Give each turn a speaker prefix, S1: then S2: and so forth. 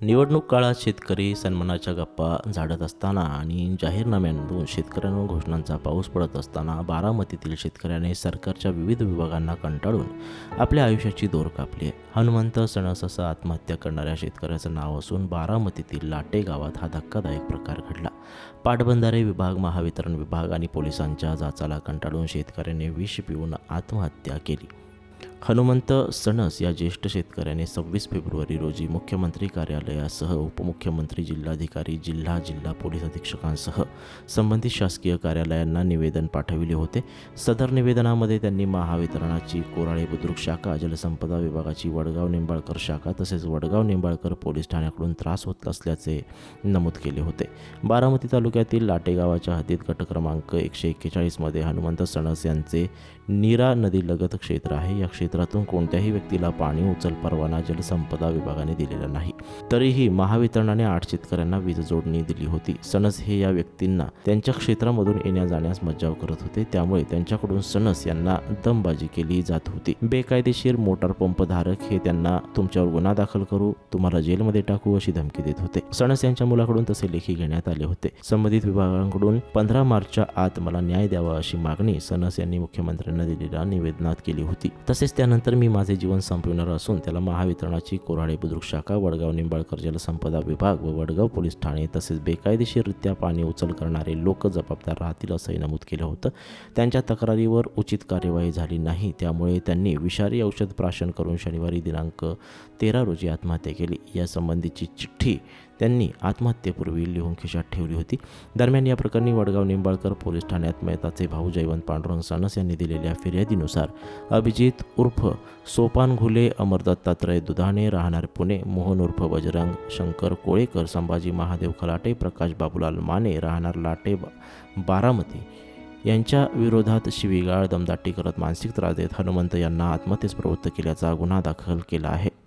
S1: निवडणूक काळात शेतकरी सन्मानाच्या गप्पा झाडत असताना आणि जाहीरनाम्यांतून शेतकऱ्यांवर घोषणांचा पाऊस पडत असताना बारामतीतील शेतकऱ्याने सरकारच्या विविध विभागांना कंटाळून आपल्या आयुष्याची दोर कापली आहे. हनुमंत सणस असं आत्महत्या करणाऱ्या शेतकऱ्याचं नाव असून बारामतीतील लाटे गावात हा धक्कादायक प्रकार घडला. पाटबंधारे विभाग, महावितरण विभाग आणि पोलिसांच्या जाचाला कंटाळून शेतकऱ्याने विष पिऊन आत्महत्या केली. हनुमंत सणस या ज्येष्ठ शेतकऱ्याने 26 फेब्रुवारी रोजी मुख्यमंत्री कार्यालयासह उपमुख्यमंत्री, जिल्हाधिकारी, जिल्हा पोलीस अधीक्षकांसह संबंधित शासकीय कार्यालयांना निवेदन पाठविले होते. सदर निवेदनामध्ये त्यांनी महावितरणाची कोराळे बुद्रुक शाखा, जलसंपदा विभागाची वडगाव निंबाळकर शाखा तसेच वडगाव निंबाळकर पोलीस ठाण्याकडून त्रास होत असल्याचे नमूद केले होते. बारामती तालुक्यातील लाटे गावाच्या हद्दीत गट क्रमांक 141 मध्ये हनुमंत सणस यांचे नीरा नदीलगत क्षेत्र आहे. या क्षेत्रातून कोणत्याही व्यक्तीला पाणी उचल परवाना जलसंपदा विभागाने दिलेला नाही. तरीही महावितरणाने 8 शेतकऱ्यांना वीज जोडणी दिली होती. सणस हे या व्यक्तींना त्यांच्या क्षेत्रामधून येण्या जाण्यास मज्जाव करत होते, त्यामुळे त्यांच्याकडून सणस यांना दमबाजी केली जात होती. बेकायदेशीर मोटार पंप धारक हे त्यांना तुमच्यावर गुन्हा दाखल करू, तुम्हाला जेलमध्ये टाकू अशी धमकी देत होते. सणस यांच्या मुलाकडून तसे लेखी घेण्यात आले होते. संबंधित विभागांकडून 15 मार्चच्या आत मला न्याय द्यावा अशी मागणी सणस यांनी मुख्यमंत्र्यांना दिलेल्या निवेदनात केली होती. तसेच त्यानंतर मी माझे जीवन संपविणार असून त्याला महावितरणाची कोराळे बुद्रुक शाखा, वडगाव निंबाळकर जलसंपदा विभाग व वडगाव पोलीस ठाणे तसेच बेकायदेशीररित्या पाणी उचल करणारे लोक जबाबदार राहतील असंही नमूद केलं होतं. त्यांच्या तक्रारीवर उचित कार्यवाही झाली नाही, त्यामुळे त्यांनी विषारी औषध प्राशन करून शनिवारी दिनांक 13 रोजी आत्महत्या केली. या संबंधीची चिठ्ठी त्यांनी आत्महत्येपूर्वी लिहून खिशात ठेवली होती. दरम्यान या प्रकरणी वडगाव निंबाळकर पोलीस ठाण्यात मयताचे भाऊ जयवंत पांडुरंग सणस यांनी दिलेल्या फिर्यादीनुसार अभिजित उर्फ सोपान घुले, अमर दत्तात्रय दुधाणे राहणार पुणे, मोहन उर्फ बजरंग शंकर कोळेकर, संभाजी महादेव खलाटे, प्रकाश बाबूलाल माने राहणार लाटे बारामती यांच्या विरोधात शिवीगाळ, दमदाटी करत मानसिक त्रास देत हनुमंत यांना आत्महत्येस प्रवृत्त केल्याचा गुन्हा दाखल केला आहे.